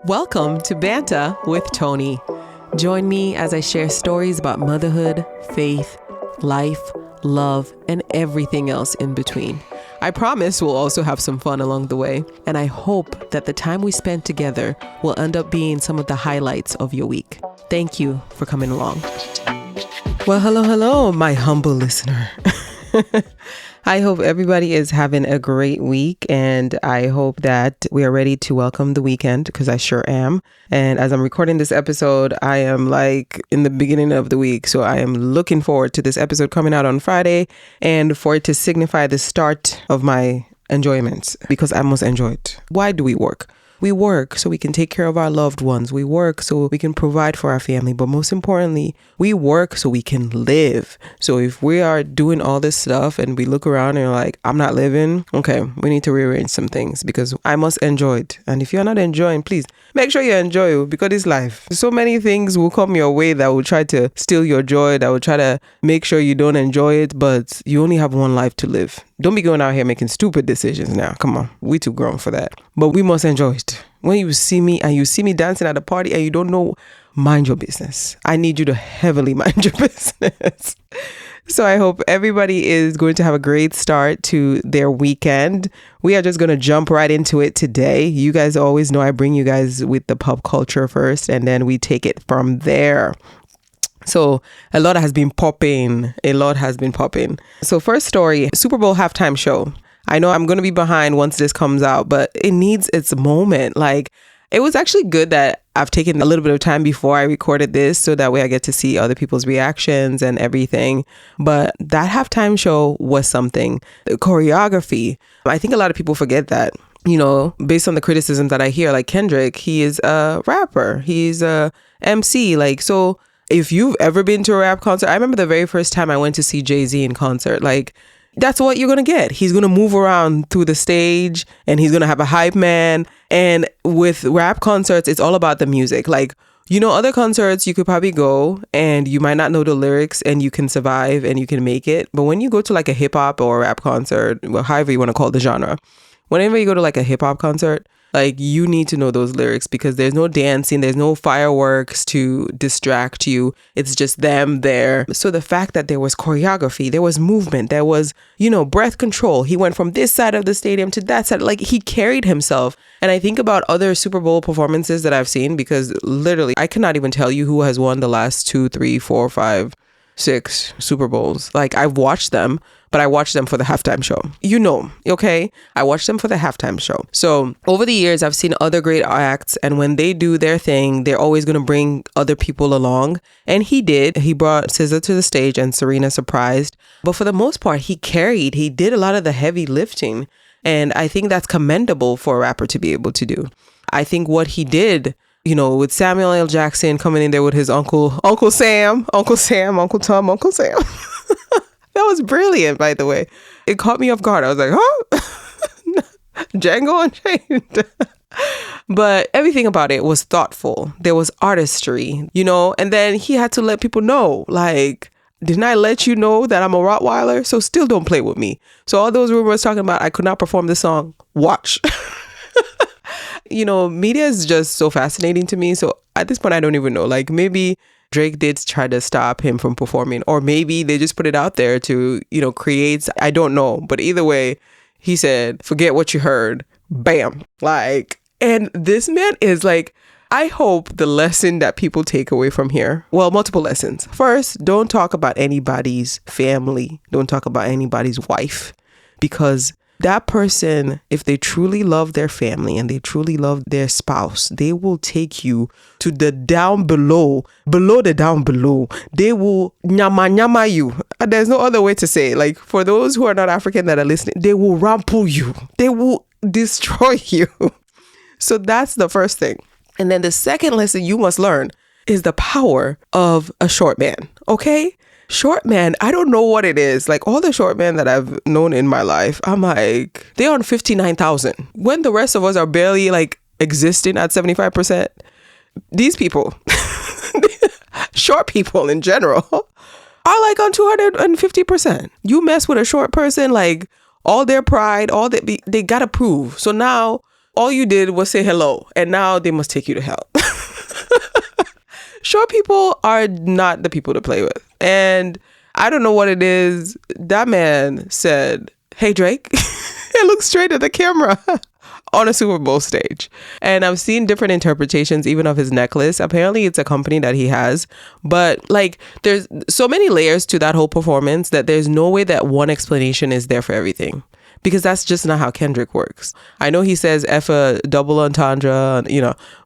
Welcome to Banta with Toni. Join me as I share stories about motherhood, faith, life, love, and everything else in between. I promise we'll also have some fun along the way, and I hope that the time we spend together will end up being some of the highlights of your week. Thank you for coming along. Well, hello, my humble listener. I hope everybody is having a great week, and I hope that we are ready to welcome the weekend, because I sure am. And as I'm recording this episode, I am like in the beginning of the week. So I am looking forward to this episode coming out on Friday and for it to signify the start of my enjoyment, because I must enjoy it. Why do we work? We work so we can take care of our loved ones. We work so we can provide for our family. But most importantly, we work so we can live. So if we are doing all this stuff and we look around and like, I'm not living, okay, we need to rearrange some things because I must enjoy it. And if you're not enjoying, please make sure you enjoy it, because it's life. So many things will come your way that will try to steal your joy, that will try to make sure you don't enjoy it, but you only have one life to live. Don't be going out here making stupid decisions now. Come on, we too grown for that. But we must enjoy it. When you see me and you see me dancing at a party and you don't know, mind your business. I need you to heavily mind your business. So I hope everybody is going to have a great start to their weekend. We are just going to jump right into it today. You guys always know I bring you guys with the pop culture first, and then we take it from there. So a lot has been popping. So first story, Super Bowl halftime show. I know I'm going to be behind once this comes out, but it needs its moment. Like, it was actually good that I've taken a little bit of time before I recorded this, so that way I get to see other people's reactions and everything. But that halftime show was something. The choreography, I think a lot of people forget that. You know, based on the criticism that I hear, like Kendrick, he is a rapper. He's a MC. Like, so if you've ever been to a rap concert, I remember the very first time I went to see Jay-Z in concert, like, that's what you're going to get. He's going to move around through the stage and he's going to have a hype man. And with rap concerts, it's all about the music. Like, you know, other concerts, you could probably go and you might not know the lyrics and you can survive and you can make it. But when you go to like a hip hop or a rap concert, well, however you want to call the genre, whenever you go to like a hip hop concert, like, you need to know those lyrics, because there's no dancing, there's no fireworks to distract you. It's just them there. So the fact that there was choreography, there was movement, there was, you know, breath control. He went from this side of the stadium to that side. Like, he carried himself. And I think about other Super Bowl performances that I've seen, because literally I cannot even tell you who has won the last 2, 3, 4, 5, 6 Super Bowls. Like, I've watched them, but I watched them for the halftime show. You know, okay? I watched them for the halftime show. So over the years, I've seen other great acts, and when they do their thing, they're always going to bring other people along. And he did. He brought SZA to the stage and Serena surprised. But for the most part, he did a lot of the heavy lifting. And I think that's commendable for a rapper to be able to do. I think what he did, you know, with Samuel L. Jackson coming in there with his Uncle Sam, Uncle Tom, Uncle Sam. That was brilliant, by the way. It caught me off guard. I was like, huh? Django Unchained. But everything about it was thoughtful. There was artistry, you know, and then he had to let people know, like, didn't I let you know that I'm a Rottweiler? So still don't play with me. So all those rumors talking about I could not perform the song, watch. You know, media is just so fascinating to me. So at this point, I don't even know. Like, maybe Drake did try to stop him from performing, or maybe they just put it out there to, you know, create. I don't know. But either way, he said, forget what you heard. Bam. Like, and this man is like, I hope the lesson that people take away from here, well, multiple lessons. First, don't talk about anybody's family. Don't talk about anybody's wife, because that person, if they truly love their family and they truly love their spouse, they will take you to the down below the down below. They will nyama you. There's no other way to say it. Like, for those who are not African that are listening, they will rample you. They will destroy you. So that's the first thing. And then the second lesson you must learn is the power of a short man. Okay? Short man, I don't know what it is. Like, all the short men that I've known in my life, I'm like, they're on 59,000. When the rest of us are barely like existing at 75%, these people, short people in general, are like on 250%. You mess with a short person, like, all their pride, all that they gotta prove. So now All you did was say hello, and now they must take you to hell. Short people are not the people to play with. And I don't know what it is. That man said, "Hey, Drake," and looked straight at the camera on a Super Bowl stage. And I've seen different interpretations even of his necklace. Apparently it's a company that he has. But like, there's so many layers to that whole performance that there's no way that one explanation is there for everything. Because that's just not how Kendrick works. I know he says F a double entendre,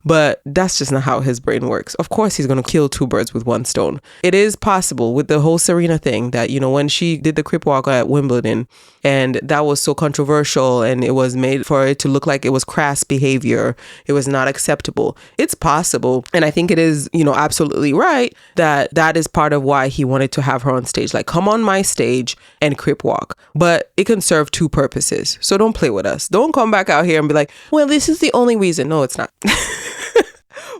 but that's just not how his brain works. Of course, he's going to kill two birds with one stone. It is possible with the whole Serena thing that, when she did the crip walk at Wimbledon, and that was so controversial and it was made for it to look like it was crass behavior. It was not acceptable. It's possible. And I think it is, absolutely right that is part of why he wanted to have her on stage. Like, come on my stage and crip walk. But it can serve two purposes. So don't play with us. Don't come back out here and be like, well, this is the only reason. No, it's not.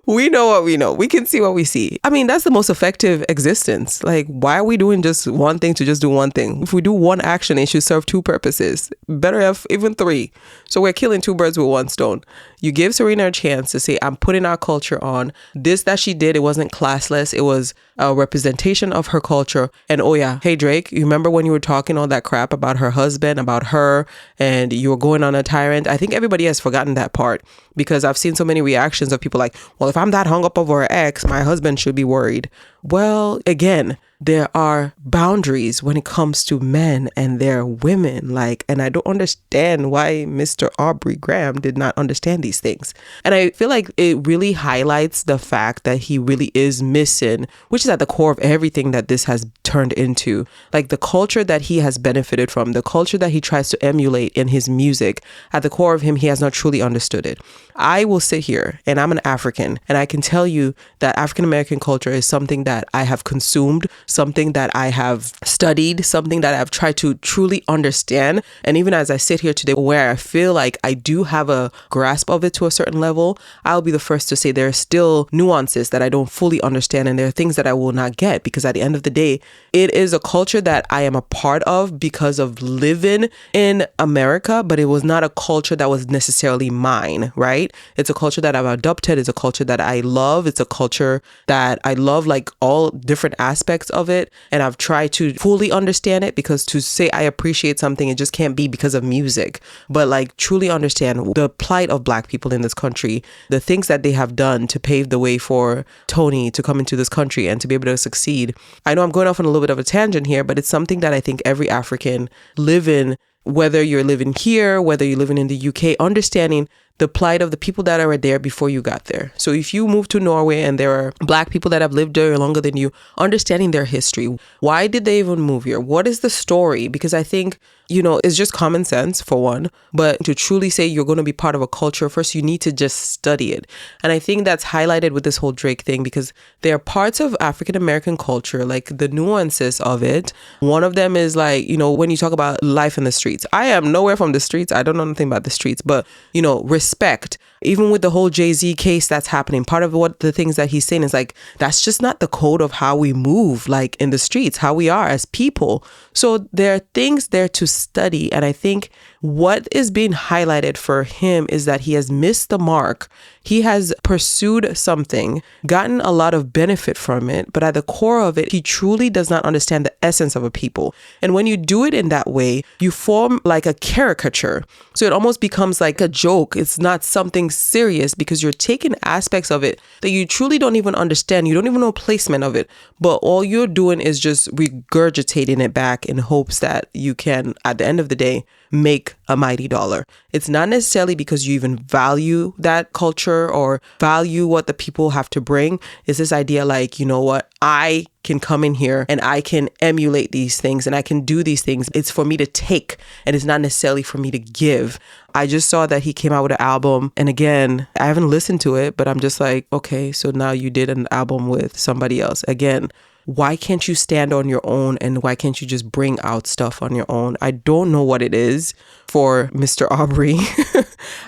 We know what we know. We can see what we see. I mean, that's the most effective existence. Like, why are we doing just one thing to just do one thing? If we do one action, it should serve two purposes. Better have even three. So we're killing two birds with one stone. You give Serena a chance to say, I'm putting our culture on. This that she did, it wasn't classless. It was a representation of her culture. And oh yeah, hey Drake, you remember when you were talking all that crap about her husband, about her, and you were going on a tyrant? I think everybody has forgotten that part because I've seen so many reactions of people like, well, if I'm that hung up over her ex, my husband should be worried. Well, again, there are boundaries when it comes to men and their women. And I don't understand why Mr. Aubrey Graham did not understand these things. And I feel like it really highlights the fact that he really is missing, which is at the core of everything that this has turned into. Like the culture that he has benefited from, the culture that he tries to emulate in his music, at the core of him, he has not truly understood it. I will sit here and I'm an African and I can tell you that African American culture is something that I have consumed, something that I have studied, something that I've tried to truly understand. And even as I sit here today, where I feel like I do have a grasp of it to a certain level, I'll be the first to say there are still nuances that I don't fully understand. And there are things that I will not get because at the end of the day, it is a culture that I am a part of because of living in America, but it was not a culture that was necessarily mine, right? It's a culture that I've adopted. It's a culture that I love. It's a culture that I love, like all different aspects of it. And I've tried to fully understand it because to say I appreciate something, it just can't be because of music, but like truly understand the plight of Black people in this country, the things that they have done to pave the way for Toni to come into this country and to be able to succeed. I know I'm going off on a little bit of a tangent here, but it's something that I think every African living, whether you're living here, whether you're living in the UK, understanding the plight of the people that are there before you got there. So if you move to Norway and there are Black people that have lived there longer than you, understanding their history. Why did they even move here? What is the story? Because I think, it's just common sense for one, but to truly say you're going to be part of a culture, first you need to just study it. And I think that's highlighted with this whole Drake thing because there are parts of African American culture, like the nuances of it. One of them is like, when you talk about life in the streets, I am nowhere from the streets. I don't know anything about the streets, but, respect. Even with the whole Jay-Z case that's happening, part of what the things that he's saying is like, that's just not the code of how we move, like in the streets, how we are as people. So there are things there to study. And I think what is being highlighted for him is that he has missed the mark. He has pursued something, gotten a lot of benefit from it, but at the core of it, he truly does not understand the essence of a people. And when you do it in that way, you form like a caricature. So it almost becomes like a joke. It's not something serious because you're taking aspects of it that you truly don't even understand. You don't even know placement of it, but all you're doing is just regurgitating it back in hopes that you can, at the end of the day, make a mighty dollar. It's not necessarily because you even value that culture or value what the people have to bring. It's this idea like, you know what, I can come in here and I can emulate these things and I can do these things. It's for me to take and it's not necessarily for me to give. I just saw that he came out with an album. And again, I haven't listened to it, but I'm just like, okay, so now you did an album with somebody else. Again, why can't you stand on your own and why can't you just bring out stuff on your own? I don't know what it is for Mr. Aubrey.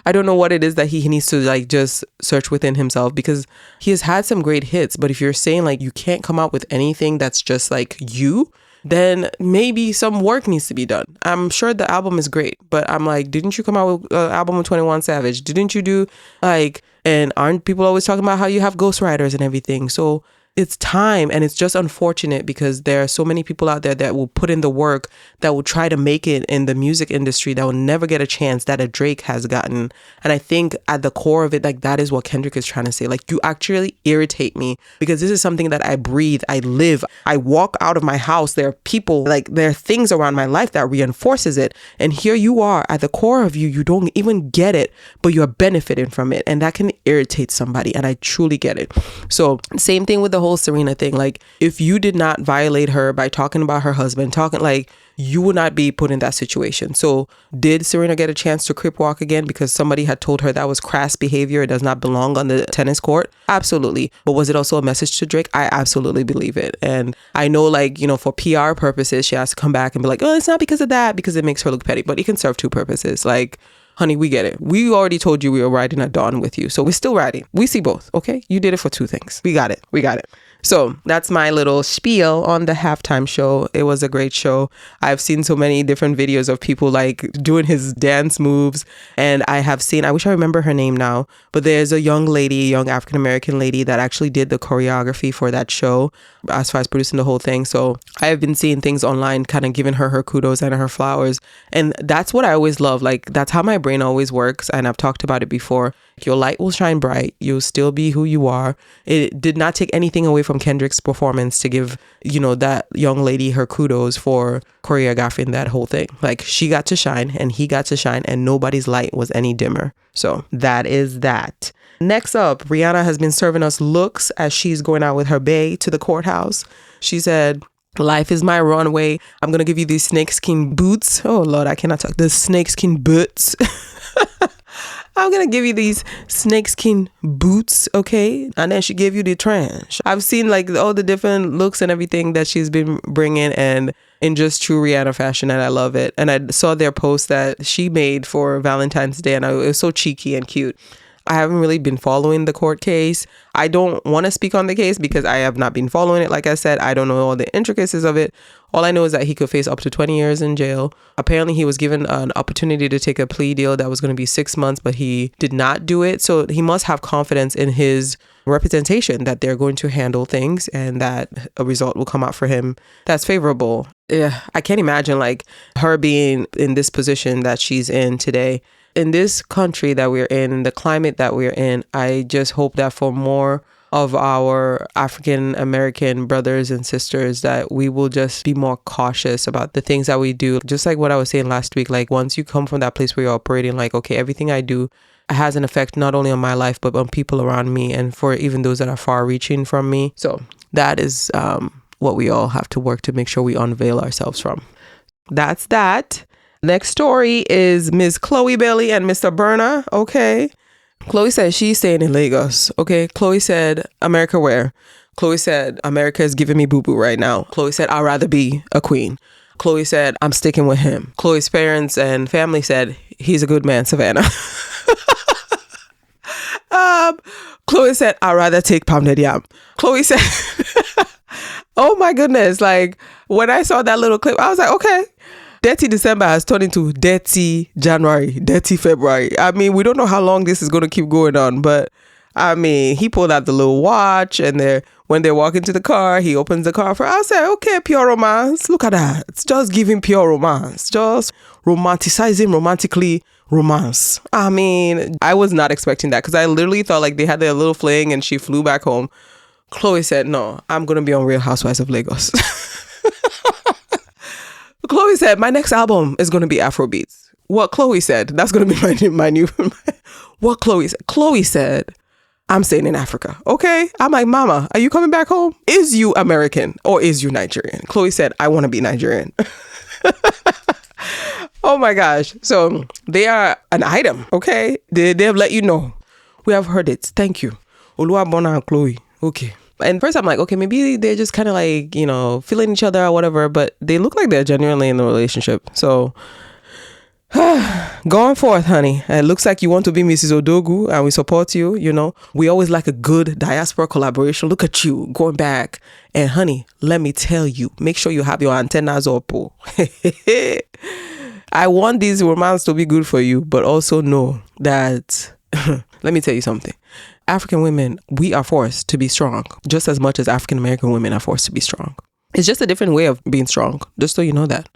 I don't know what it is that he needs to like just search within himself because he has had some great hits. But if you're saying like you can't come out with anything that's just like you, then maybe some work needs to be done. I'm sure the album is great, but I'm like, didn't you come out with an album with 21 Savage? Didn't you do like, and aren't people always talking about how you have ghostwriters and everything? So it's time, and it's just unfortunate because there are so many people out there that will put in the work, that will try to make it in the music industry, that will never get a chance that a Drake has gotten. And I think at the core of it, like, that is what Kendrick is trying to say. Like, you actually irritate me because this is something that I breathe, I live, I walk out of my house. There are people, like, there are things around my life that reinforces it. And here you are at the core of you, you don't even get it, but you're benefiting from it. And that can irritate somebody. And I truly get it. So same thing with the whole Serena thing. Like, if you did not violate her by talking about her husband, like, you would not be put in that situation. So did Serena get a chance to crip walk again because somebody had told her that was crass behavior? It does not belong on the tennis court. Absolutely. But was it also a message to Drake? I absolutely believe it. And I know, like, you know, for PR purposes, she has to come back and be like, oh, it's not because of that, because it makes her look petty. But it can serve two purposes. Like, honey, we get it. We already told you we were riding at dawn with you. So we're still riding. We see both. Okay. You did it for two things. We got it. We got it. So that's my little spiel on the halftime show. It was a great show. I've seen so many different videos of people like doing his dance moves. And I have seen, I wish I remember her name now, but there's a young African-American lady that actually did the choreography for that show as far as producing the whole thing. So I have been seeing things online, kind of giving her kudos and her flowers. And that's what I always love. Like, that's how my brain always works. And I've talked about it before. Your light will shine bright. You'll still be who you are. It did not take anything away from Kendrick's performance to give, you know, that young lady her kudos for choreographing that whole thing. Like, she got to shine and he got to shine, and nobody's light was any dimmer. So that is that. Next up, Rihanna has been serving us looks as she's going out with her bae to the courthouse. She said, life is my runway. I'm going to give you these snakeskin boots. Oh, Lord, I cannot talk. The snakeskin boots. I'm going to give you these snakeskin boots, okay? And then she gave you the trash. I've seen like all the different looks and everything that she's been bringing, and in just true Rihanna fashion, and I love it. And I saw their post that she made for Valentine's Day, and it was so cheeky and cute. I haven't really been following the court case. I don't want to speak on the case because I have not been following it. Like I said, I don't know all the intricacies of it. All I know is that he could face up to 20 years in jail. Apparently, he was given an opportunity to take a plea deal that was going to be 6 months, but he did not do it. So he must have confidence in his representation that they're going to handle things and that a result will come out for him that's favorable. Yeah, I can't imagine like her being in this position that she's in today. In this country that we're in, the climate that we're in, I just hope that for more of our African American brothers and sisters, that we will just be more cautious about the things that we do. Just like what I was saying last week, like once you come from that place where you're operating, like, okay, everything I do has an effect not only on my life, but on people around me, and for even those that are far reaching from me. So that is what we all have to work to make sure we unveil ourselves from. That's that. Next story is Ms. Khloe Bailey and Mr. Burner. Okay. Khloe said she's staying in Lagos. Okay. Khloe said, America where? Khloe said, America is giving me boo-boo right now. Khloe said, I'd rather be a queen. Khloe said, I'm sticking with him. Khloe's parents and family said, he's a good man, Savannah. Khloe said, I'd rather take pounded yam. Khloe said, oh my goodness. Like, when I saw that little clip, I was like, okay. Dirty December has turned into dirty January, dirty February. I mean, we don't know how long this is going to keep going on, but I mean, he pulled out the little watch, and when they walk into the car, he opens the car for, I say, okay, pure romance. Look at that. It's just giving pure romance, just romanticizing romantically romance. I mean, I was not expecting that because I literally thought like they had their little fling and she flew back home. Khloe said, no, I'm going to be on Real Housewives of Lagos. Khloe said, my next album is going to be Afrobeats. What Khloe said, that's going to be my new, what Khloe said. Khloe said, I'm staying in Africa. Okay. I'm like, mama, are you coming back home? Is you American or is you Nigerian? Khloe said, I want to be Nigerian. Oh my gosh. So they are an item. Okay. They have let you know. We have heard it. Thank you. Oluwabona and Khloe. Okay. And first I'm like, okay, maybe they're just kind of like, you know, feeling each other or whatever, but they look like they're genuinely in the relationship. So Going forth, honey. It looks like you want to be Mrs. Odogu and we support you. We always like a good diaspora collaboration. Look at you going back. And honey, let me tell you, make sure you have your antennas up. I want these romance to be good for you, but also know that, let me tell you something. African women, we are forced to be strong just as much as African American women are forced to be strong. It's just a different way of being strong, just so you know that.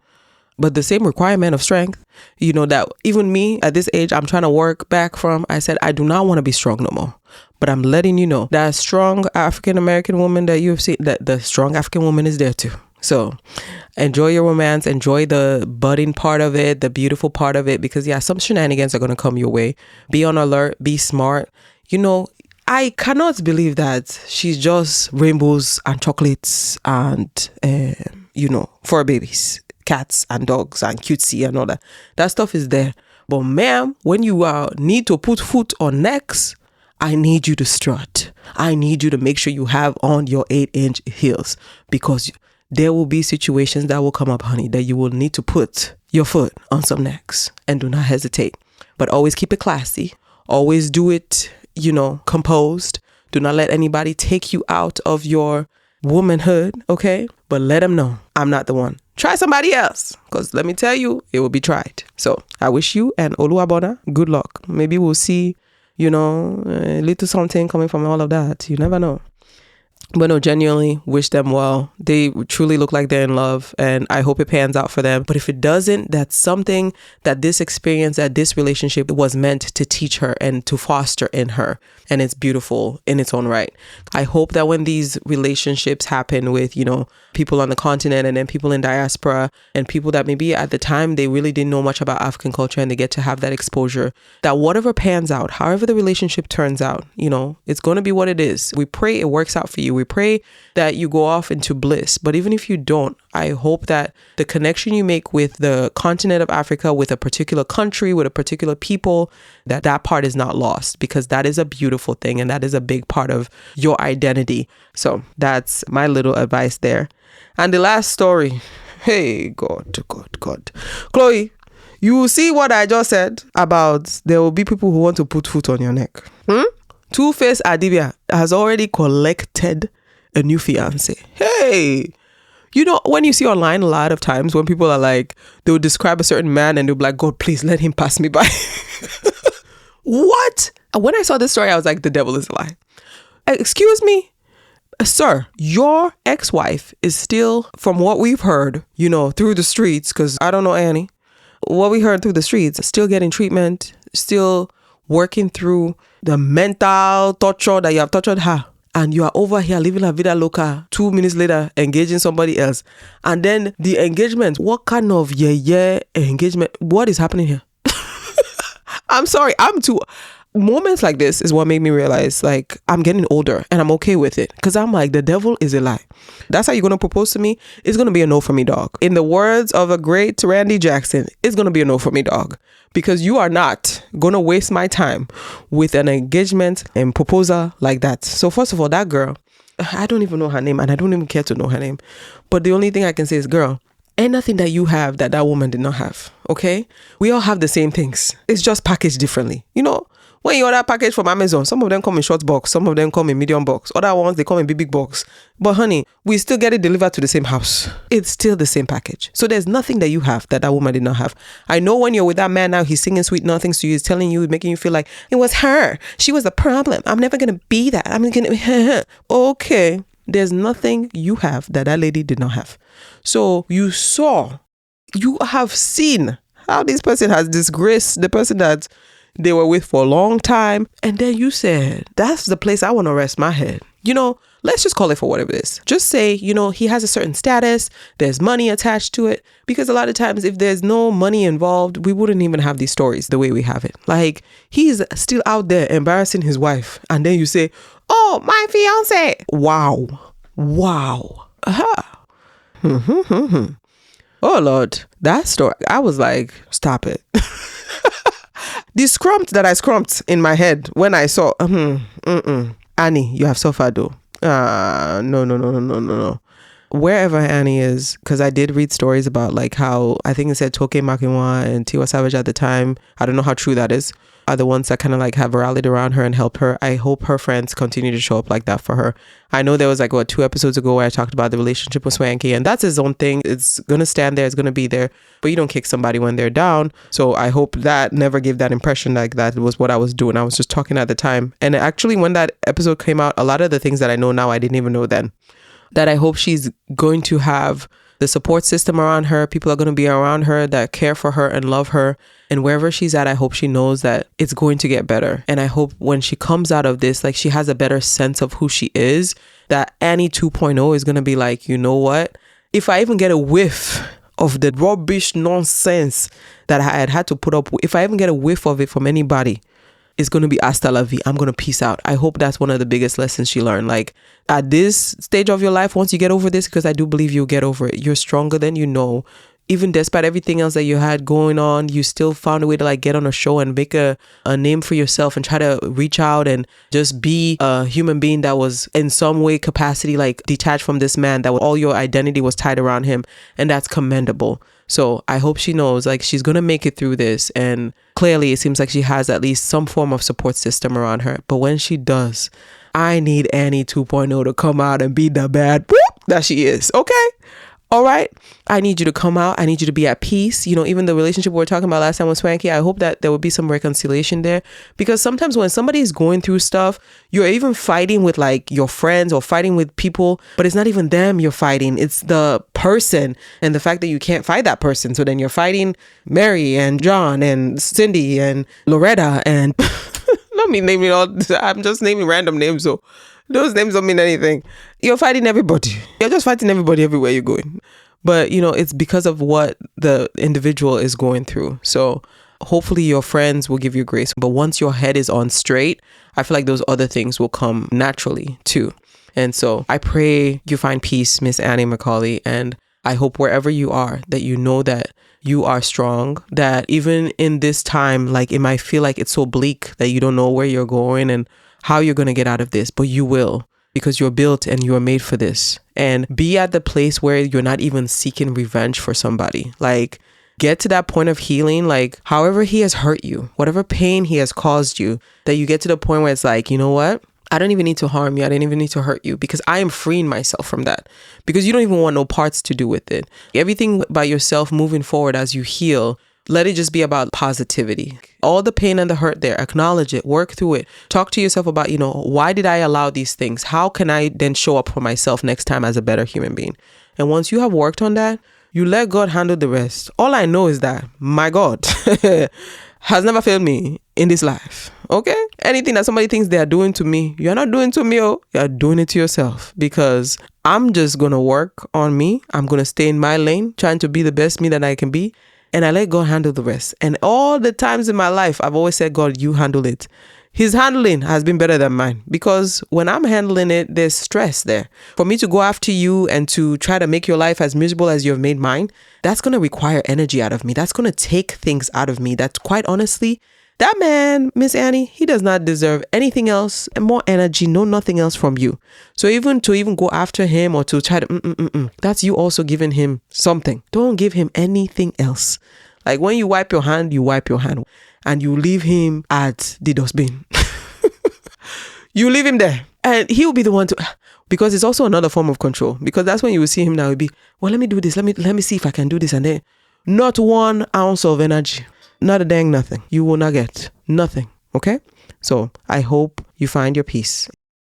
But the same requirement of strength, that even me at this age, I'm trying to work back from. I said, I do not want to be strong no more. But I'm letting you know that strong African American woman that you have seen, that the strong African woman is there too. So enjoy your romance, enjoy the budding part of it, the beautiful part of it, because some shenanigans are going to come your way. Be on alert, be smart. I cannot believe that she's just rainbows and chocolates and, fur babies. Cats and dogs and cutesy and all that. That stuff is there. But ma'am, when you need to put foot on necks, I need you to strut. I need you to make sure you have on your 8-inch heels, because there will be situations that will come up, honey, that you will need to put your foot on some necks, and do not hesitate. But always keep it classy. Always do it, composed. Do not let anybody take you out of your womanhood, okay? But let them know I'm not the one. Try somebody else, because let me tell you, it will be tried. So I wish you and Olu good luck. Maybe we'll see, a little something coming from all of that. You never know. But no, genuinely wish them well. They truly look like they're in love, and I hope it pans out for them. But if it doesn't, that's something that this experience, that this relationship was meant to teach her and to foster in her. And it's beautiful in its own right. I hope that when these relationships happen with, people on the continent and then people in diaspora and people that maybe at the time they really didn't know much about African culture and they get to have that exposure, that whatever pans out, however the relationship turns out, it's going to be what it is. We pray it works out for you. We pray that you go off into bliss. But even if you don't, I hope that the connection you make with the continent of Africa, with a particular country, with a particular people, that part is not lost, because that is a beautiful thing and that is a big part of your identity. So that's my little advice there. And the last story. Hey, God. Khloe, you see what I just said about there will be people who want to put foot on your neck. Two-Face Idibia has already collected a new fiance. Hey, when you see online a lot of times when people are like, they'll describe a certain man and they'll be like, God, please let him pass me by. What? When I saw this story, I was like, the devil is a lie. Excuse me? Sir, your ex-wife is still, from what we've heard, through the streets, because I don't know Annie, what we heard through the streets, still getting treatment, still working through the mental torture that you have tortured her. And you are over here living la vida loca, 2 minutes later, engaging somebody else. And then the engagement, what kind of engagement? What is happening here? I'm sorry, moments like this is what made me realize, like, I'm getting older and I'm okay with it, because I'm like, the devil is a lie. That's how you're going to propose to me? It's going to be a no for me, dog. In the words of a great Randy Jackson, it's going to be a no for me, dog, because you are not going to waste my time with an engagement and proposal like that. So first of all, that girl, I don't even know her name and I don't even care to know her name. But the only thing I can say is, girl, anything that you have that woman did not have, okay? We all have the same things. It's just packaged differently. When you order package from Amazon, some of them come in short box, some of them come in medium box. Other ones, they come in big box. But honey, we still get it delivered to the same house. It's still the same package. So there's nothing that you have that woman did not have. I know when you're with that man now, he's singing sweet nothings to you. He's telling you, making you feel like it was her. She was the problem. I'm never going to be that. I'm going to... Okay. There's nothing you have that lady did not have. So you have seen how this person has disgraced the person that they were with for a long time. And then you said, that's the place I want to rest my head. Let's just call it for whatever it is. Just say, he has a certain status. There's money attached to it. Because a lot of times, if there's no money involved, we wouldn't even have these stories the way we have it. Like, he's still out there embarrassing his wife. And then you say, oh, my fiance. Wow. Aha. Oh, Lord. That story, I was like, stop it. The scrumped that I scrumped in my head when I saw, Annie, you have suffered though. No. wherever Annie is, because I did read stories about like how, I think it said Toke Makinwa and Tiwa Savage at the time, I don't know how true that is, are the ones that kind of like have rallied around her and helped her. I hope her friends continue to show up like that for her. I know there was like 2 episodes ago where I talked about the relationship with Swanky, and that's his own thing. It's gonna stand there, it's gonna be there, but you don't kick somebody when they're down. So I hope that never gave that impression like that was what I was doing. I was just talking at the time. And actually when that episode came out, a lot of the things that I know now I didn't even know then. That I hope she's going to have the support system around her. People are going to be around her that care for her and love her. And wherever she's at, I hope she knows that it's going to get better. And I hope when she comes out of this, like she has a better sense of who she is, that Annie 2.0 is going to be like, you know what? If I even get a whiff of the rubbish nonsense that I had to put up with, if I even get a whiff of it from anybody, it's going to be hasta la vie. I'm going to peace out. I hope that's one of the biggest lessons she learned. Like at this stage of your life, once you get over this, because I do believe you'll get over it, you're stronger than you know. Even despite everything else that you had going on, you still found a way to like get on a show and make a name for yourself and try to reach out and just be a human being that was in some way capacity like detached from this man, that all your identity was tied around him. And that's commendable. So I hope she knows like she's going to make it through this. And clearly it seems like she has at least some form of support system around her. But when she does, I need Annie 2.0 to come out and be the bad that she is. Okay. All right. I need you to come out. I need you to be at peace. You know, even the relationship we were talking about last time with Swanky, I hope that there will be some reconciliation there, because sometimes when somebody is going through stuff, you're even fighting with like your friends or fighting with people, but it's not even them you're fighting. It's the person and the fact that you can't fight that person. So then you're fighting Mary and John and Cindy and Loretta and not me naming all, I'm just naming random names. So those names don't mean anything. You're fighting everybody. You're just fighting everybody everywhere you're going. But, you know, it's because of what the individual is going through. So hopefully your friends will give you grace. But once your head is on straight, I feel like those other things will come naturally too. And so I pray you find peace, Miss Annie Macaulay. And I hope wherever you are, that you know that you are strong, that even in this time, like it might feel like it's so bleak that you don't know where you're going and how you're going to get out of this, but you will, because you're built and you are made for this. And be at the place where you're not even seeking revenge for somebody. Like get to that point of healing, like however he has hurt you, whatever pain he has caused you, that you get to the point where it's like, you know what? I don't even need to harm you. I don't even need to hurt you, because I am freeing myself from that, because you don't even want no parts to do with it. Everything by yourself moving forward as you heal, let it just be about positivity. All the pain and the hurt there, acknowledge it, work through it. Talk to yourself about, you know, why did I allow these things? How can I then show up for myself next time as a better human being? And once you have worked on that, you let God handle the rest. All I know is that my God has never failed me in this life. Okay? Anything that somebody thinks they are doing to me, you're not doing to me. Oh, you're doing it to yourself, because I'm just going to work on me. I'm going to stay in my lane, trying to be the best me that I can be. And I let God handle the rest. And all the times in my life, I've always said, God, you handle it. His handling has been better than mine, because when I'm handling it, there's stress there. For me to go after you and to try to make your life as miserable as you've made mine, that's going to require energy out of me. That's going to take things out of me. That's quite honestly, that man, Miss Annie, he does not deserve anything else and more energy, no nothing else from you. So even to go after him or to try to, that's you also giving him something. Don't give him anything else. Like when you wipe your hand and you leave him at the dustbin. You leave him there and he'll be the one to, because it's also another form of control, because that's when you will see him now. He'll be, well, let me do this. Let me see if I can do this. And then not 1 ounce of energy. Not a dang nothing. You will not get nothing. Okay? So I hope you find your peace.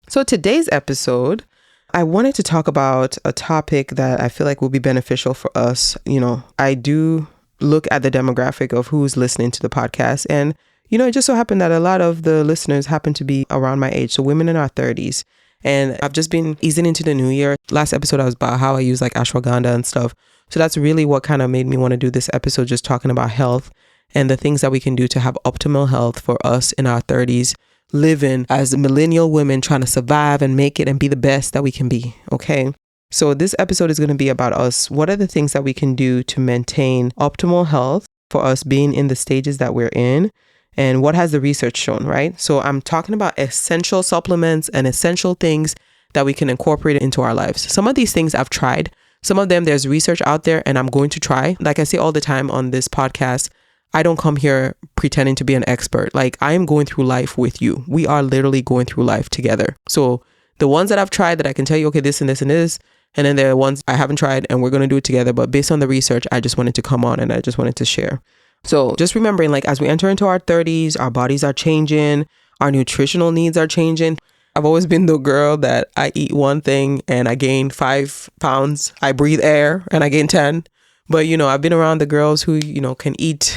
So today's episode, I wanted to talk about a topic that I feel like will be beneficial for us. You know, I do look at the demographic of who's listening to the podcast. And, you know, it just so happened that a lot of the listeners happen to be around my age. So women in our 30s. And I've just been easing into the new year. Last episode, I was about how I use like ashwagandha and stuff. So that's really what kind of made me want to do this episode, just talking about health and the things that we can do to have optimal health for us in our 30s, living as millennial women, trying to survive and make it and be the best that we can be. Okay. So this episode is going to be about us. What are the things that we can do to maintain optimal health for us being in the stages that we're in? And what has the research shown, right? So I'm talking about essential supplements and essential things that we can incorporate into our lives. Some of these things I've tried. Some of them, there's research out there and I'm going to try. Like I say all the time on this podcast, I don't come here pretending to be an expert. Like, I am going through life with you. We are literally going through life together. So the ones that I've tried that I can tell you, okay, this and this and this. And then there are ones I haven't tried and we're going to do it together. But based on the research, I just wanted to come on and I just wanted to share. So just remembering, like, as we enter into our 30s, our bodies are changing. Our nutritional needs are changing. I've always been the girl that I eat one thing and I gain 5 pounds. I breathe air and I gain 10. But, I've been around the girls who, can eat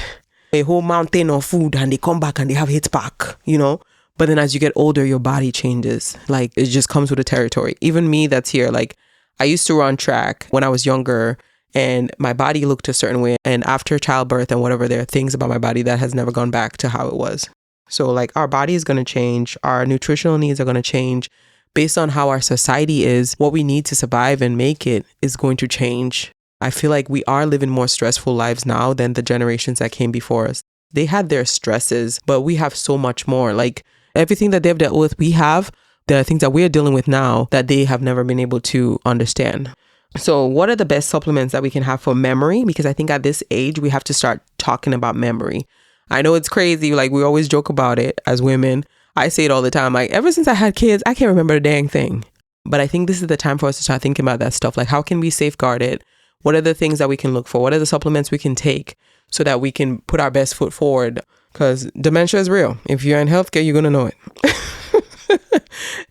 a whole mountain of food and they come back and they have hit back, But then as you get older, your body changes. Like, it just comes with the territory. Even me that's here, like, I used to run track when I was younger and my body looked a certain way. And after childbirth and whatever, there are things about my body that has never gone back to how it was. So like, our body is going to change. Our nutritional needs are going to change based on how our society is. What we need to survive and make it is going to change. I feel like we are living more stressful lives now than the generations that came before us. They had their stresses, but we have so much more. Like, everything that they've dealt with, we have. There are things that we're dealing with now that they have never been able to understand. So what are the best supplements that we can have for memory? Because I think at this age, we have to start talking about memory. I know it's crazy. Like, we always joke about it as women. I say it all the time. Like, ever since I had kids, I can't remember a dang thing. But I think this is the time for us to start thinking about that stuff. Like, how can we safeguard it? What are the things that we can look for? What are the supplements we can take so that we can put our best foot forward? Because dementia is real. If you're in healthcare, you're going to know it.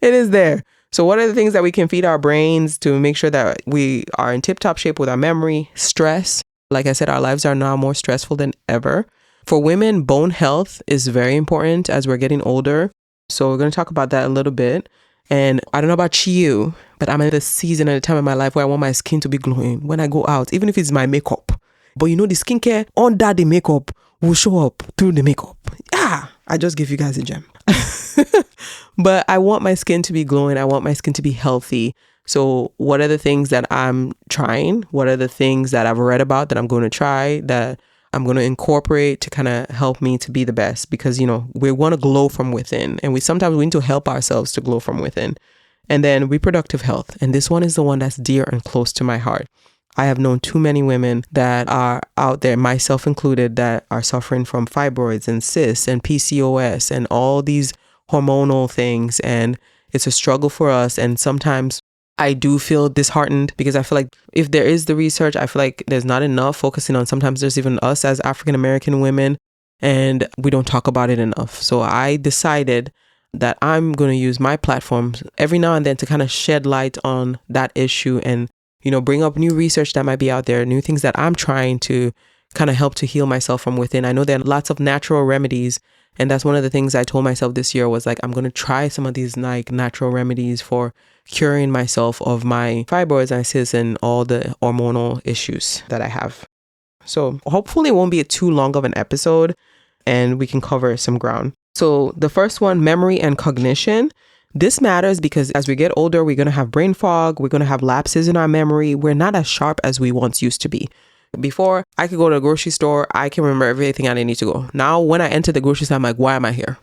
It is there. So what are the things that we can feed our brains to make sure that we are in tip-top shape with our memory? Stress. Like I said, our lives are now more stressful than ever. For women, bone health is very important as we're getting older. So we're going to talk about that a little bit. And I don't know about you, but I'm at this season at a time in my life where I want my skin to be glowing when I go out, even if it's my makeup. But the skincare under the makeup will show up through the makeup. Yeah, I just give you guys a gem. But I want my skin to be glowing. I want my skin to be healthy. So what are the things that I'm trying? What are the things that I've read about that I'm going to try, that I'm going to incorporate to kind of help me to be the best? Because, we want to glow from within, and we need to help ourselves to glow from within. And then reproductive health. And this one is the one that's dear and close to my heart. I have known too many women that are out there, myself included, that are suffering from fibroids and cysts and PCOS and all these hormonal things. And it's a struggle for us. And sometimes I do feel disheartened because I feel like if there is the research, I feel like there's not enough focusing on, sometimes there's even us as African-American women and we don't talk about it enough. So I decided that I'm going to use my platforms every now and then to kind of shed light on that issue and, bring up new research that might be out there, new things that I'm trying to kind of help to heal myself from within. I know there are lots of natural remedies. And that's one of the things I told myself this year was like, I'm going to try some of these like natural remedies for curing myself of my fibroids and cysts and all the hormonal issues that I have. So hopefully it won't be too long of an episode and we can cover some ground. So the first one, memory and cognition. This matters because as we get older, we're going to have brain fog. We're going to have lapses in our memory. We're not as sharp as we once used to be. Before, I could go to a grocery store. I can remember everything I need to go. Now, when I enter the grocery store, I'm like, why am I here?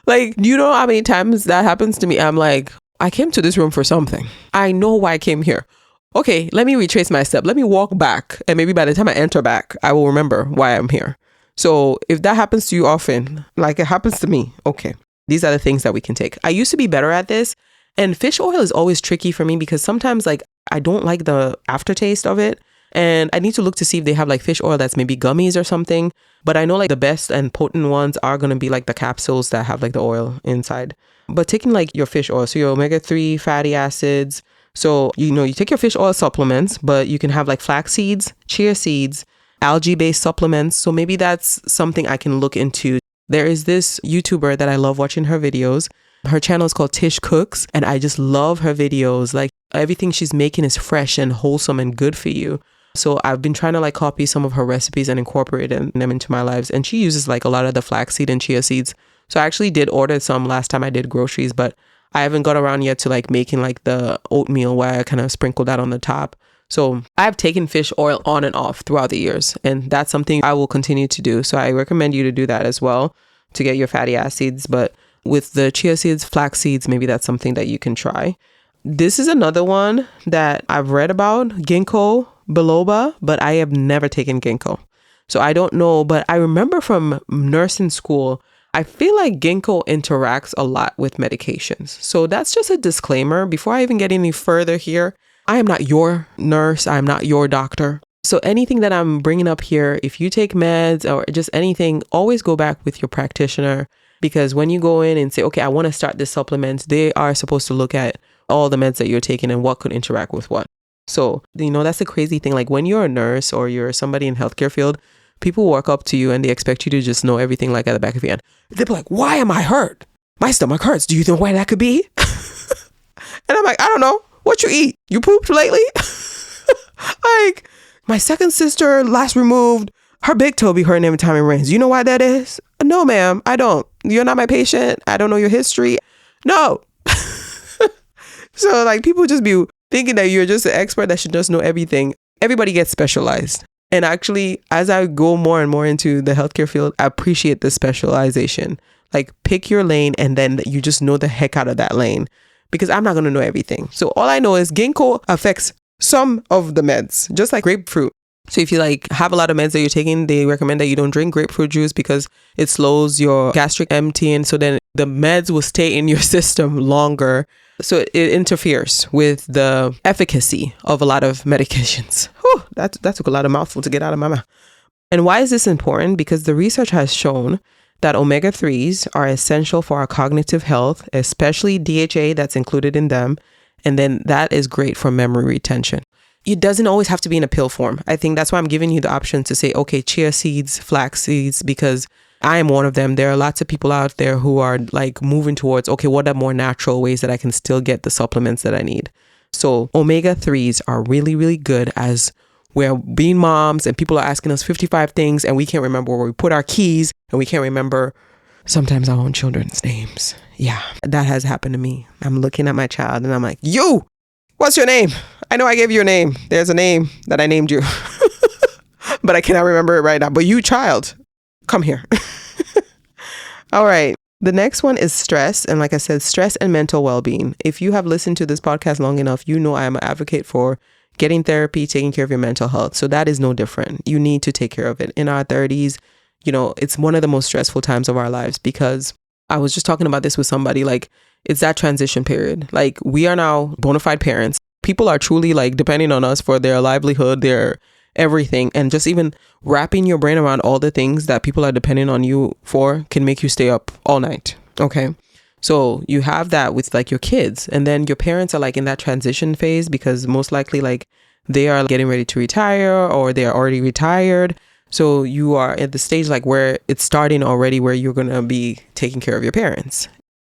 Like, you know how many times that happens to me? I'm like, I came to this room for something. I know why I came here. Okay, let me retrace my step. Let me walk back. And maybe by the time I enter back, I will remember why I'm here. So if that happens to you often, like it happens to me, okay, these are the things that we can take. I used to be better at this. And fish oil is always tricky for me because sometimes like I don't like the aftertaste of it. And I need to look to see if they have like fish oil that's maybe gummies or something. But I know like the best and potent ones are going to be like the capsules that have like the oil inside. But taking like your fish oil, so your omega-3 fatty acids. So, you take your fish oil supplements, but you can have like flax seeds, chia seeds, algae-based supplements. So maybe that's something I can look into. There is this YouTuber that I love watching her videos. Her channel is called Tish Cooks, and I just love her videos. Like everything she's making is fresh and wholesome and good for you. So I've been trying to like copy some of her recipes and incorporate them into my lives. And she uses like a lot of the flaxseed and chia seeds. So I actually did order some last time I did groceries, but I haven't got around yet to like making like the oatmeal where I kind of sprinkle that on the top. So I've taken fish oil on and off throughout the years, and that's something I will continue to do. So I recommend you to do that as well to get your fatty acids. But with the chia seeds, flax seeds, maybe that's something that you can try. This is another one that I've read about, ginkgo biloba, but I have never taken ginkgo. So I don't know, but I remember from nursing school, I feel like ginkgo interacts a lot with medications. So that's just a disclaimer. Before I even get any further here, I am not your nurse. I'm not your doctor. So anything that I'm bringing up here, if you take meds or just anything, always go back with your practitioner, because when you go in and say, okay, I want to start this supplement, they are supposed to look at all the meds that you're taking and what could interact with what. So, that's the crazy thing. Like when you're a nurse or you're somebody in healthcare field, people walk up to you and they expect you to just know everything like at the back of your hand. They're like, why am I hurt? My stomach hurts. Do you know why that could be? And I'm like, I don't know. What you eat? You pooped lately? Like, my second sister last removed, her big toe be hurting every time it rains. You know why that is? No, ma'am, I don't. You're not my patient. I don't know your history. No. So like people just be thinking that you're just an expert that should just know everything. Everybody gets specialized. And actually, as I go more and more into the healthcare field, I appreciate the specialization. Like pick your lane and then you just know the heck out of that lane, because I'm not going to know everything. So all I know is ginkgo affects some of the meds, just like grapefruit. So if you like have a lot of meds that you're taking, they recommend that you don't drink grapefruit juice because it slows your gastric emptying. So then the meds will stay in your system longer. So it interferes with the efficacy of a lot of medications. Whew, that took a lot of mouthful to get out of my mouth. And why is this important? Because the research has shown that omega-3s are essential for our cognitive health, especially DHA that's included in them. And then that is great for memory retention. It doesn't always have to be in a pill form. I think that's why I'm giving you the option to say, okay, chia seeds, flax seeds, because I am one of them. There are lots of people out there who are like moving towards, okay, what are more natural ways that I can still get the supplements that I need? So omega-3s are really, really good as we're being moms and people are asking us 55 things and we can't remember where we put our keys and we can't remember sometimes our own children's names. Yeah, that has happened to me. I'm looking at my child and I'm like, you, what's your name? I know I gave you a name. There's a name that I named you, but I cannot remember it right now. But you, child, come here. All right. The next one is stress. And like I said, stress and mental well-being. If you have listened to this podcast long enough, you know I am an advocate for getting therapy, taking care of your mental health. So that is no different. You need to take care of it. In our 30s, it's one of the most stressful times of our lives, because I was just talking about this with somebody, like it's that transition period. Like we are now bona fide parents. People are truly like depending on us for their livelihood, their everything. And just even wrapping your brain around all the things that people are depending on you for can make you stay up all night. Okay. So you have that with like your kids, and then your parents are like in that transition phase because most likely like they are getting ready to retire or they are already retired. So you are at the stage like where it's starting already, where you're going to be taking care of your parents.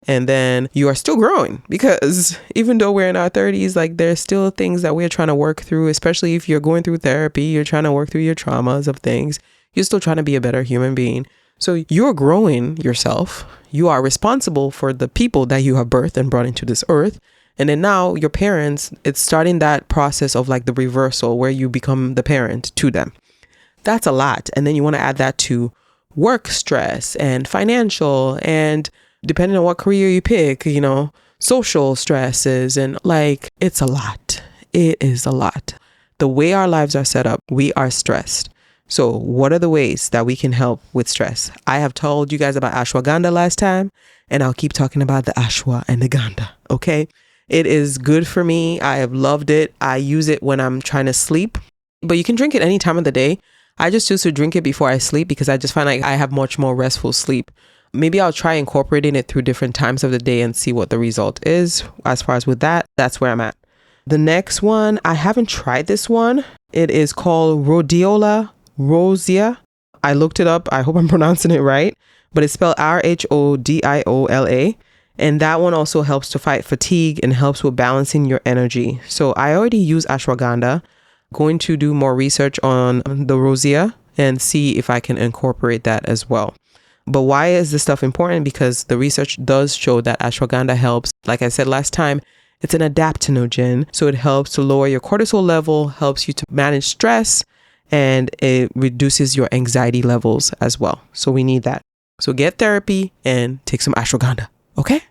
And then you are still growing, because even though we're in our 30s, like there's still things that we're trying to work through, especially if you're going through therapy, you're trying to work through your traumas of things. You're still trying to be a better human being. So you're growing yourself. You are responsible for the people that you have birthed and brought into this earth. And then now your parents, it's starting that process of like the reversal where you become the parent to them. That's a lot. And then you want to add that to work stress and financial, and depending on what career you pick, social stresses, and like, it's a lot. It is a lot. The way our lives are set up, we are stressed. So what are the ways that we can help with stress? I have told you guys about ashwagandha last time, and I'll keep talking about the ashwa and the ganda. Okay. It is good for me. I have loved it. I use it when I'm trying to sleep, but you can drink it any time of the day. I just choose to drink it before I sleep because I just find like I have much more restful sleep. Maybe I'll try incorporating it through different times of the day and see what the result is. As far as with that, that's where I'm at. The next one, I haven't tried this one. It is called rhodiola rosea. I looked it up. I hope I'm pronouncing it right, but it's spelled rhodiola. And that one also helps to fight fatigue and helps with balancing your energy. So I already use ashwagandha. Going to do more research on the rosea and see if I can incorporate that as well. But why is this stuff important? Because the research does show that ashwagandha helps. Like I said last time, it's an adaptogen. So it helps to lower your cortisol level, helps you to manage stress, and it reduces your anxiety levels as well. So we need that. So get therapy and take some ashwagandha. Okay.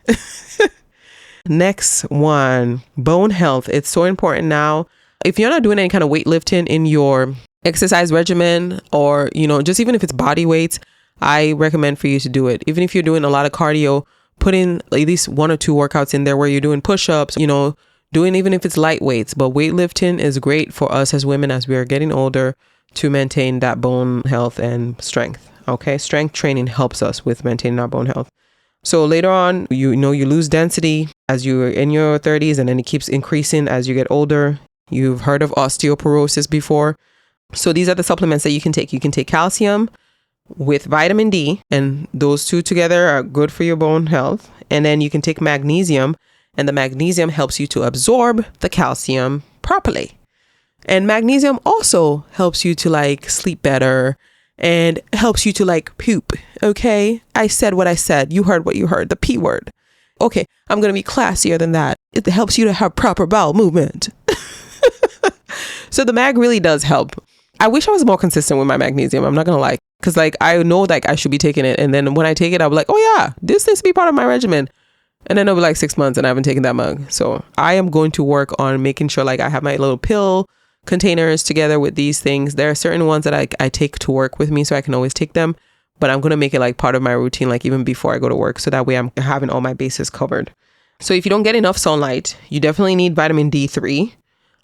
Next one, bone health. It's so important now. If you're not doing any kind of weightlifting in your exercise regimen, or, just even if it's body weights, I recommend for you to do it. Even if you're doing a lot of cardio, put in at least 1 or 2 workouts in there where you're doing push-ups, doing even if it's light weights. But weightlifting is great for us as women as we are getting older to maintain that bone health and strength. Okay. Strength training helps us with maintaining our bone health. So later on, you lose density as you're in your 30s, and then it keeps increasing as you get older. You've heard of osteoporosis before. So these are the supplements that you can take. You can take calcium with vitamin D, and those two together are good for your bone health. And then you can take magnesium, and the magnesium helps you to absorb the calcium properly. And magnesium also helps you to sleep better and helps you to poop. Okay. I said what I said. You heard what you heard. The P word. Okay. I'm going to be classier than that. It helps you to have proper bowel movement. So the mag really does help. I wish I was more consistent with my magnesium. I'm not going to lie. Because I know I should be taking it. And then when I take it, I'll be like, oh yeah, this needs to be part of my regimen. And then it'll be 6 months and I haven't taken that mug. So I am going to work on making sure I have my little pill containers together with these things. There are certain ones that I take to work with me, so I can always take them. But I'm going to make it part of my routine, even before I go to work. So that way I'm having all my bases covered. So if you don't get enough sunlight, you definitely need vitamin D3.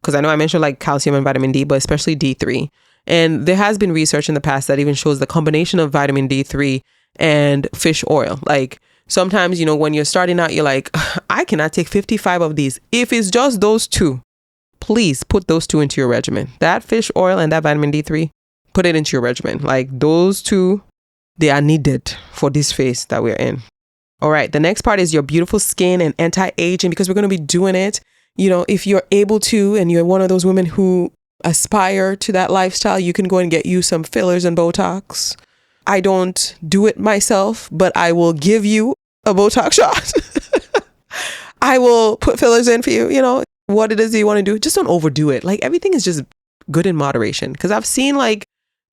Because I know I mentioned calcium and vitamin D, but especially D3. And there has been research in the past that even shows the combination of vitamin D3 and fish oil. Sometimes, when you're starting out, you're like, I cannot take 55 of these. If it's just those two, please put those two into your regimen. That fish oil and that vitamin D3, put it into your regimen. Those two, they are needed for this phase that we're in. All right. The next part is your beautiful skin and anti-aging, because we're going to be doing it. If you're able to, and you're one of those women who aspire to that lifestyle, you can go and get you some fillers and Botox. I don't do it myself, but I will give you a Botox shot. I will put fillers in for you, what it is that you want to do. Just don't overdo it. Everything is just good in moderation. Because I've seen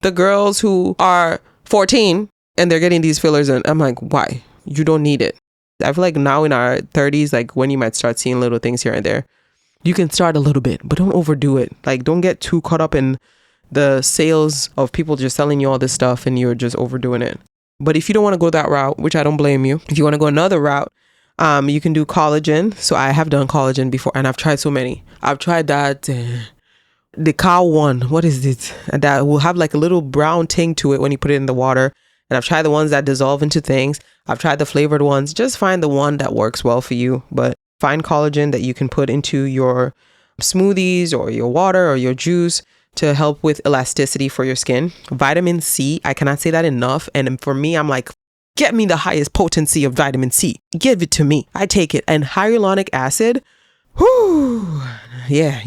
the girls who are 14 and they're getting these fillers, and I'm like, why? You don't need it. I feel now in our 30s, when you might start seeing little things here and there, you can start a little bit, but don't overdo it. Don't get too caught up in the sales of people just selling you all this stuff and you're just overdoing it. But if you don't want to go that route, which I don't blame you, if you want to go another route, you can do collagen. So I have done collagen before, and I've tried so many. I've tried that, the cow one. What is it? That will have a little brown ting to it when you put it in the water. And I've tried the ones that dissolve into things. I've tried the flavored ones. Just find the one that works well for you. But find collagen that you can put into your smoothies or your water or your juice to help with elasticity for your skin. Vitamin C, I cannot say that enough. And for me, I'm get me the highest potency of vitamin C. Give it to me. I take it. And hyaluronic acid, whoo, yeah.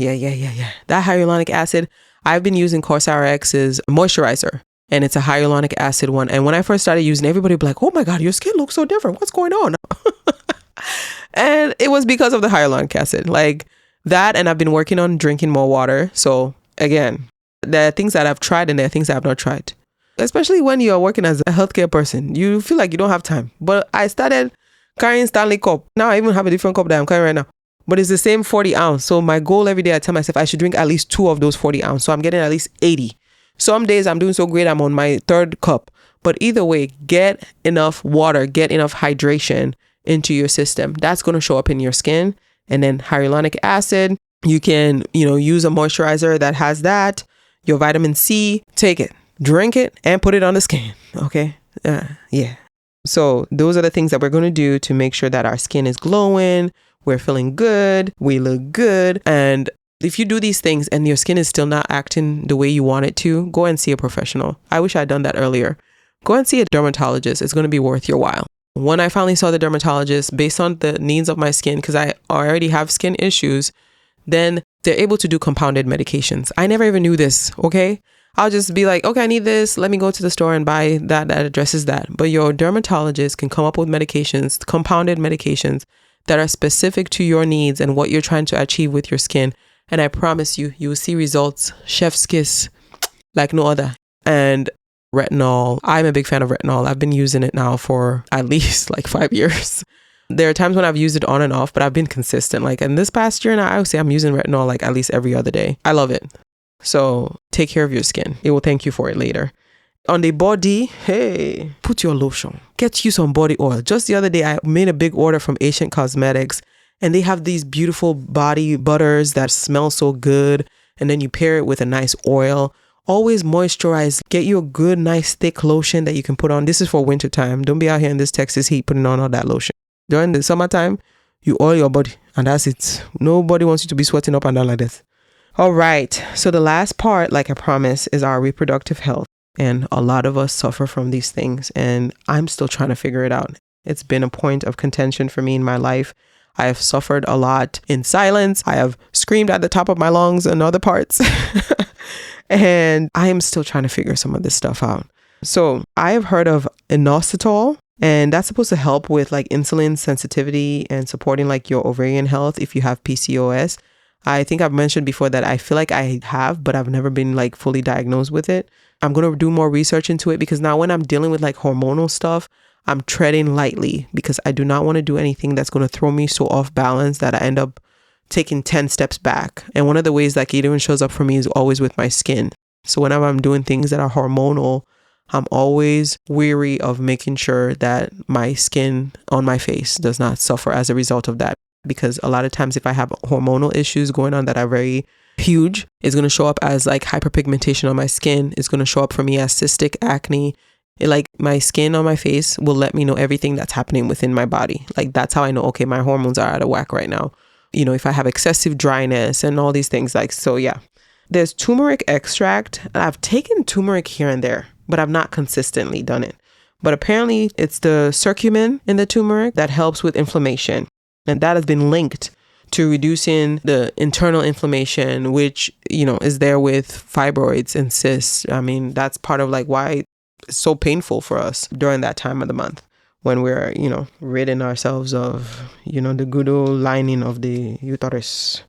That hyaluronic acid, I've been using CoreRx's moisturizer, and it's a hyaluronic acid one. And when I first started using it, everybody would be like, oh my God, your skin looks so different. What's going on? And it was because of the hyaluronic acid, that. And I've been working on drinking more water. So again, there are things that I've tried and there are things that I've not tried. Especially when you're working as a healthcare person, you feel like you don't have time. But I started carrying Stanley cup. Now I even have a different cup that I'm carrying right now. But it's the same 40 ounce. So my goal every day, I tell myself I should drink at least 2 of those 40 ounce. So I'm getting at least 80. Some days I'm doing so great, I'm on my 3rd cup. But either way, get enough water, get enough hydration into your system. That's going to show up in your skin. And then hyaluronic acid, you can, use a moisturizer that has that. Your vitamin C, take it, drink it, and put it on the skin. Okay. Yeah. So those are the things that we're going to do to make sure that our skin is glowing. We're feeling good. We look good. And if you do these things and your skin is still not acting the way you want it to, go and see a professional. I wish I'd done that earlier. Go and see a dermatologist. It's going to be worth your while. When I finally saw the dermatologist, based on the needs of my skin, because I already have skin issues, then they're able to do compounded medications. I never even knew this, okay? I'll just be like, okay, I need this. Let me go to the store and buy that addresses that. But your dermatologist can come up with medications, compounded medications that are specific to your needs and what you're trying to achieve with your skin. And I promise you, you will see results, chef's kiss, like no other. And retinol, I'm a big fan of retinol. I've been using it now for at least 5 years. There are times when I've used it on and off, but I've been consistent. Like in this past year, and I would say I'm using retinol like at least every other day. I love it. So take care of your skin. It will thank you for it later. On the body, hey, put your lotion. Get you some body oil. Just the other day, I made a big order from Asian Cosmetics, and they have these beautiful body butters that smell so good. And then you pair it with a nice oil. Always moisturize. Get you a good, nice, thick lotion that you can put on. This is for winter time. Don't be out here in this Texas heat putting on all that lotion. During the summertime, you oil your body, and that's it. Nobody wants you to be sweating up and down like this. All right. So the last part, like I promised, is our reproductive health. And a lot of us suffer from these things, and I'm still trying to figure it out. It's been a point of contention for me in my life. I have suffered a lot in silence. I have screamed at the top of my lungs in other parts. And I am still trying to figure some of this stuff out. So I have heard of inositol, and that's supposed to help with like insulin sensitivity and supporting like your ovarian health if you have PCOS. I think I've mentioned before that I feel like I have, but I've never been like fully diagnosed with it. I'm going to do more research into it because now when I'm dealing with like hormonal stuff, I'm treading lightly because I do not want to do anything that's going to throw me so off balance that I end up taking 10 steps back. And one of the ways that it even shows up for me is always with my skin. So whenever I'm doing things that are hormonal, I'm always weary of making sure that my skin on my face does not suffer as a result of that. Because a lot of times if I have hormonal issues going on that are very huge, it's going to show up as like hyperpigmentation on my skin. It's going to show up for me as cystic acne. Like my skin on my face will let me know everything that's happening within my body. Like that's how I know, okay, my hormones are out of whack right now. You know, if I have excessive dryness and all these things, like, so yeah. There's turmeric extract. I've taken turmeric here and there, but I've not consistently done it. But apparently it's the curcumin in the turmeric that helps with inflammation. And that has been linked to reducing the internal inflammation, which, you know, is there with fibroids and cysts. I mean, that's part of like why it's so painful for us during that time of the month when we're, you know, ridding ourselves of, you know, the good old lining of the uterus.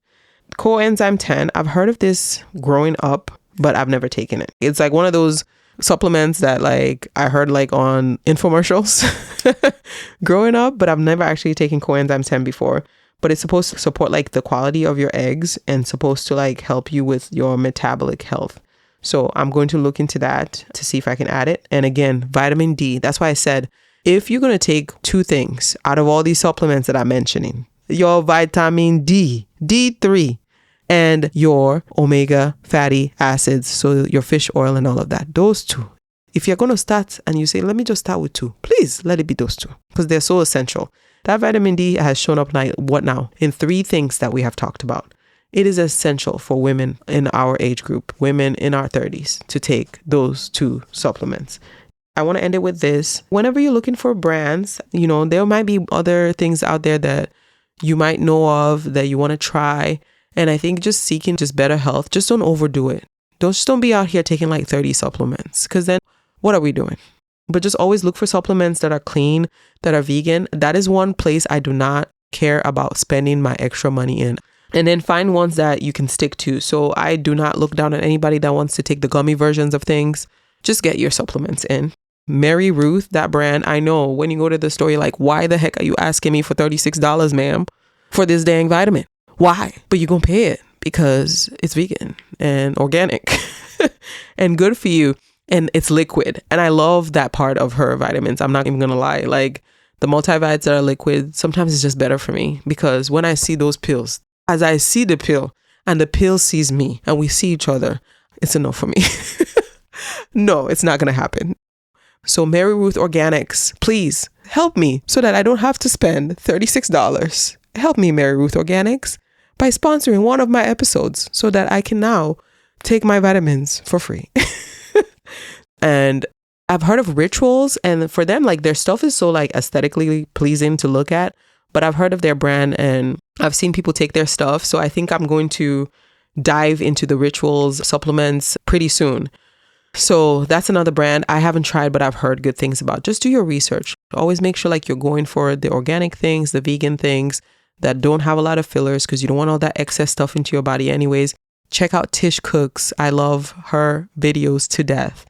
Coenzyme 10, I've heard of this growing up, but I've never taken it. It's like one of those supplements that like I heard like on infomercials growing up, but I've never actually taken coenzyme 10 before. But it's supposed to support like the quality of your eggs and supposed to like help you with your metabolic health. So I'm going to look into that to see if I can add it. And again, vitamin D. That's why I said, if you're going to take two things out of all these supplements that I'm mentioning, your vitamin D, D3, and your omega fatty acids, so your fish oil and all of that, those two. If you're going to start and you say, let me just start with two, please let it be those two because they're so essential. That vitamin D has shown up like what now? In 3 things that we have talked about. It is essential for women in our age group, women in our 30s, to take those 2 supplements. I want to end it with this. Whenever you're looking for brands, you know, there might be other things out there that you might know of that you want to try. And I think just seeking just better health, just don't overdo it. Don't be out here taking like 30 supplements because then what are we doing? But just always look for supplements that are clean, that are vegan. That is one place I do not care about spending my extra money in. And then find ones that you can stick to. So I do not look down on anybody that wants to take the gummy versions of things. Just get your supplements in. Mary Ruth, that brand, I know when you go to the store, you're like, why the heck are you asking me for $36, ma'am, for this dang vitamin? Why? But you're going to pay it because it's vegan and organic and good for you. And it's liquid. And I love that part of her vitamins. I'm not even going to lie. Like the multivites that are liquid, sometimes it's just better for me because when I see those pills, as I see the pill and the pill sees me and we see each other, it's enough for me. No, it's not going to happen. So Mary Ruth Organics, please help me so that I don't have to spend $36. Help me, Mary Ruth Organics, by sponsoring one of my episodes so that I can now take my vitamins for free. And I've heard of Rituals, and for them, like their stuff is so like aesthetically pleasing to look at, but I've heard of their brand and I've seen people take their stuff. So I think I'm going to dive into the Rituals supplements pretty soon. So that's another brand I haven't tried, but I've heard good things about. Just do your research. Always make sure like you're going for the organic things, the vegan things that don't have a lot of fillers because you don't want all that excess stuff into your body anyways. Check out Tish Cooks. I love her videos to death.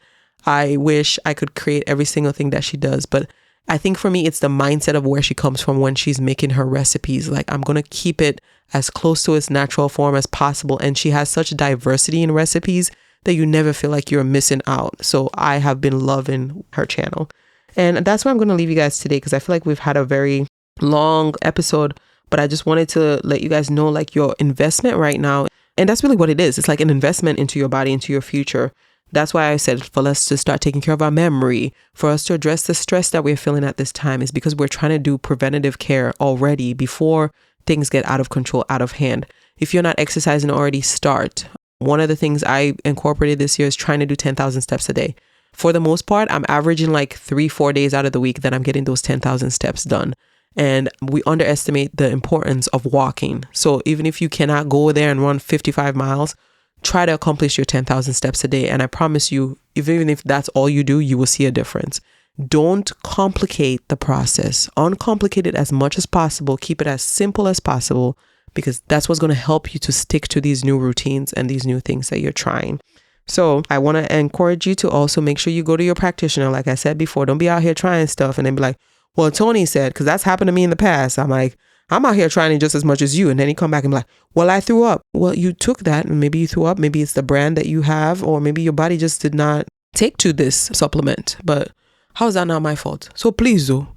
I wish I could create every single thing that she does, but I think for me, it's the mindset of where she comes from when she's making her recipes. Like, I'm going to keep it as close to its natural form as possible. And she has such diversity in recipes that you never feel like you're missing out. So I have been loving her channel. And that's where I'm going to leave you guys today, because I feel like we've had a very long episode, but I just wanted to let you guys know, like, your investment right now. And that's really what it is. It's like an investment into your body, into your future. That's why I said for us to start taking care of our memory, for us to address the stress that we're feeling at this time, is because we're trying to do preventative care already before things get out of control, out of hand. If you're not exercising already, start. One of the things I incorporated this year is trying to do 10,000 steps a day. For the most part, I'm averaging like 3-4 days out of the week that I'm getting those 10,000 steps done. And we underestimate the importance of walking. So even if you cannot go there and run 55 miles, try to accomplish your 10,000 steps a day. And I promise you, even if that's all you do, you will see a difference. Don't complicate the process. Uncomplicate it as much as possible. Keep it as simple as possible, because that's what's going to help you to stick to these new routines and these new things that you're trying. So I want to encourage you to also make sure you go to your practitioner. Like I said before, don't be out here trying stuff and then be like, well, Toni said, because that's happened to me in the past. I'm like, I'm out here trying it just as much as you. And then he come back and be like, well, I threw up. Well, you took that and maybe you threw up. Maybe it's the brand that you have, or maybe your body just did not take to this supplement. But how is that not my fault? So please, though,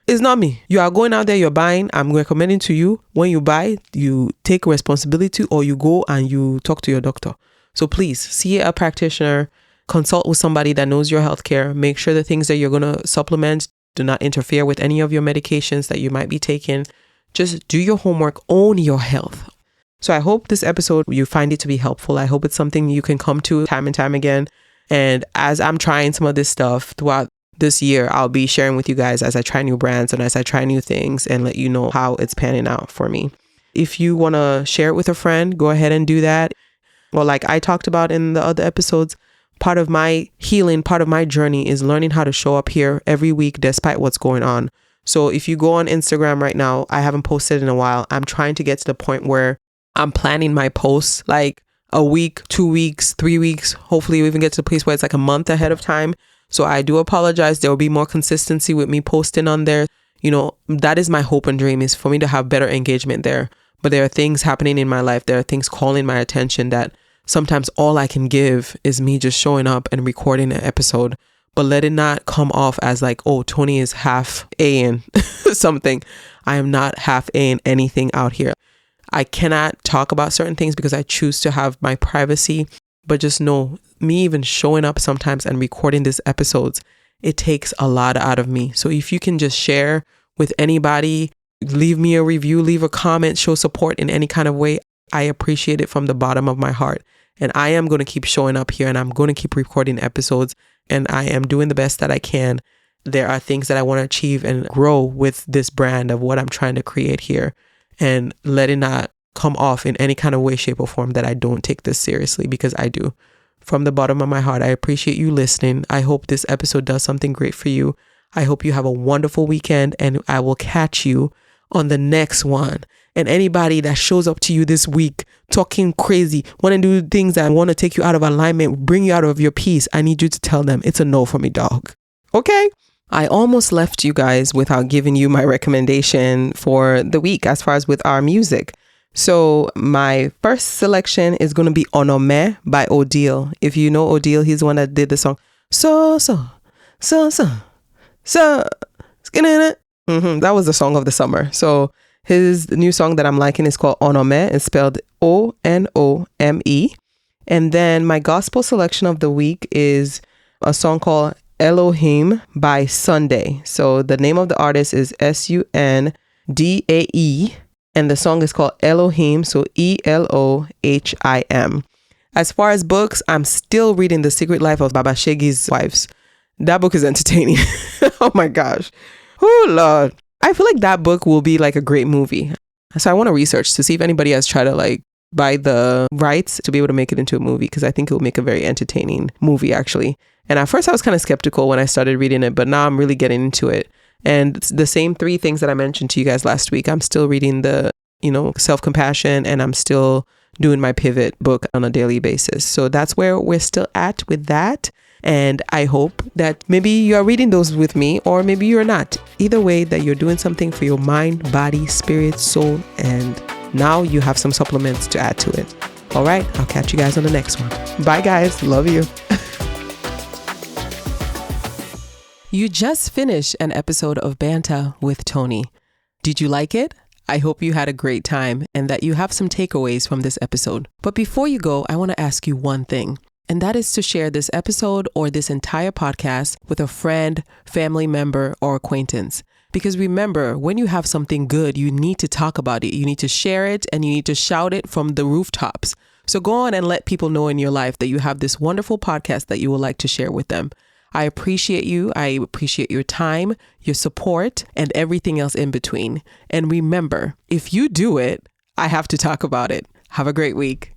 it's not me. You are going out there, you're buying. I'm recommending to you, when you buy, you take responsibility, or you go and you talk to your doctor. So please see a practitioner, consult with somebody that knows your healthcare. Make sure the things that you're going to supplement do not interfere with any of your medications that you might be taking. Just do your homework, own your health. So I hope this episode, you find it to be helpful. I hope it's something you can come to time and time again. And as I'm trying some of this stuff throughout this year, I'll be sharing with you guys as I try new brands and as I try new things, and let you know how it's panning out for me. If you want to share it with a friend, go ahead and do that. Well, like I talked about in the other episodes, part of my healing, part of my journey is learning how to show up here every week despite what's going on. So if you go on Instagram right now, I haven't posted in a while. I'm trying to get to the point where I'm planning my posts like a week, 2 weeks, 3 weeks. Hopefully we even get to the place where it's like a month ahead of time. So I do apologize. There will be more consistency with me posting on there. You know, that is my hope and dream, is for me to have better engagement there. But there are things happening in my life. There are things calling my attention that sometimes all I can give is me just showing up and recording an episode. But let it not come off as like, oh, Toni is half A-ing something. I am not half A-ing anything out here. I cannot talk about certain things because I choose to have my privacy. But just know, me even showing up sometimes and recording these episodes, it takes a lot out of me. So if you can just share with anybody, leave me a review, leave a comment, show support in any kind of way, I appreciate it from the bottom of my heart. And I am going to keep showing up here, and I'm going to keep recording episodes, and I am doing the best that I can. There are things that I want to achieve and grow with this brand of what I'm trying to create here, and let it not come off in any kind of way, shape, or form that I don't take this seriously, because I do. From the bottom of my heart, I appreciate you listening. I hope this episode does something great for you. I hope you have a wonderful weekend, and I will catch you on the next one. And anybody that shows up to you this week talking crazy, want to do things that want to take you out of alignment, bring you out of your peace, I need you to tell them it's a no for me, dog. Okay? I almost left you guys without giving you my recommendation for the week as far as with our music. So my first selection is going to be Onome by Odile. If you know Odile, he's the one that did the song So Skin in it. That was the song of the summer. So his new song that I'm liking is called Onome. It's spelled Onome. And then my gospel selection of the week is a song called Elohim by Sunday. So the name of the artist is Sundae. And the song is called Elohim. So Elohim. As far as books, I'm still reading The Secret Life of Baba Shegi's Wives. That book is entertaining. Oh my gosh. Oh Lord. I feel like that book will be like a great movie. So I want to research to see if anybody has tried to like buy the rights to be able to make it into a movie, because I think it will make a very entertaining movie actually. And at first I was kind of skeptical when I started reading it, but now I'm really getting into it. And the same 3 things that I mentioned to you guys last week, I'm still reading the, self-compassion, and I'm still doing my pivot book on a daily basis. So that's where we're still at with that. And I hope that maybe you are reading those with me, or maybe you're not. Either way, that you're doing something for your mind, body, spirit, soul, and now you have some supplements to add to it. All right, I'll catch you guys on the next one. Bye guys, love you. You just finished an episode of Banta with Toni. Did you like it? I hope you had a great time and that you have some takeaways from this episode. But before you go, I want to ask you one thing, and that is to share this episode or this entire podcast with a friend, family member, or acquaintance. Because remember, when you have something good, you need to talk about it. You need to share it and you need to shout it from the rooftops. So go on and let people know in your life that you have this wonderful podcast that you would like to share with them. I appreciate you. I appreciate your time, your support, and everything else in between. And remember, if you do it, I have to talk about it. Have a great week.